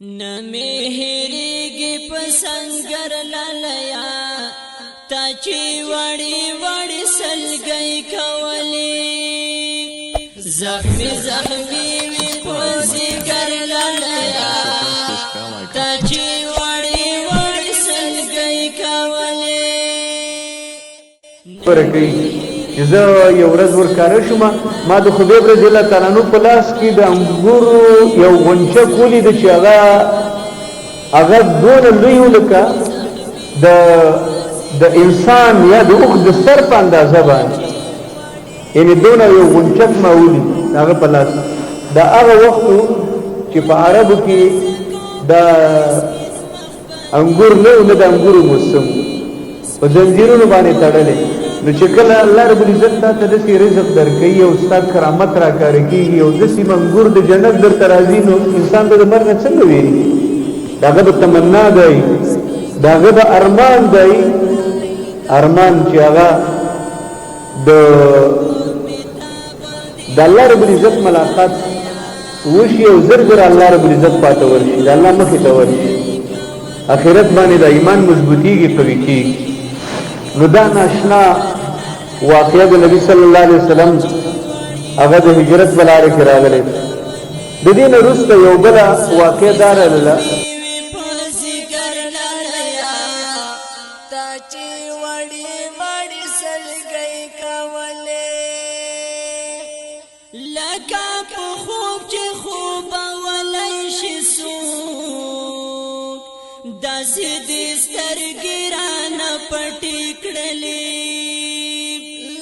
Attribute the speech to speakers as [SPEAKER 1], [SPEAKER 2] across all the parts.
[SPEAKER 1] نمهریږي پسنګر لالیا تا چې وړي وړي سلګي کولې زخمي زخمي وي پسنګر لالیا تا چې وړي وړي سلګي کولې
[SPEAKER 2] ورکې زه یو ورځ ورکاره شوم ما د خدای رضی الله تعالی عنہ په لاس کې د انګورو یو غونچه کولی د چې هغه دونه لوی ولکه د انسان یا د اوښ د سر په اندازه باندې یعنې دونه یو غونچک ما ولید هغه په لاس د هغه وخت چې په عربو کې د انګور نه و نه د انګورو موسم په زنځیرونو باندې تړلی نو چې کله الله رب العزت تا ته داسې رزق درکوي او ستا کرامت راکاره کېږي او داسې منګور د جنت درته راځي نو انسان به د مرګ نه څنګه ویري د هغه به تمنا دی د هغه به ارمان دی ارمان چې هغه د الله رب العزت ملاقات وشي او زر زر الله رب العزت پاته ورشي د الله مخې ته ورشي اخرت باندې د ایمان مضبوطیږي قوي کېږي نو دا ناشنا واقعه د نبی صلی الله علیه وسلم هغه د هجرت په لاره کې راغلی د دې نه وروسته یو بله واقعه دا راغله
[SPEAKER 1] لکه په خوب چې خوب ولی شي څوک داسې دې سترګې رانه پټې کړلې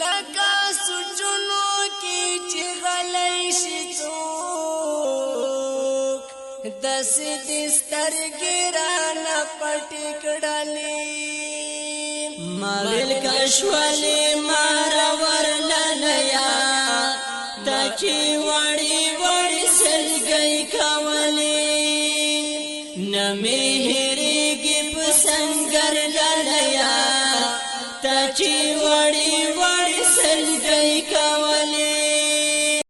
[SPEAKER 1] لکه سجنو کې چې غلی شي څوک داسې دې سترګې رانه پټې کړلې ما ویل کشولې ماره ورللیا تا چې وړي وړي سلګي کولې نه مې هېرېږي پسنګر لالیا تا چې وړي وړي سلګي کولې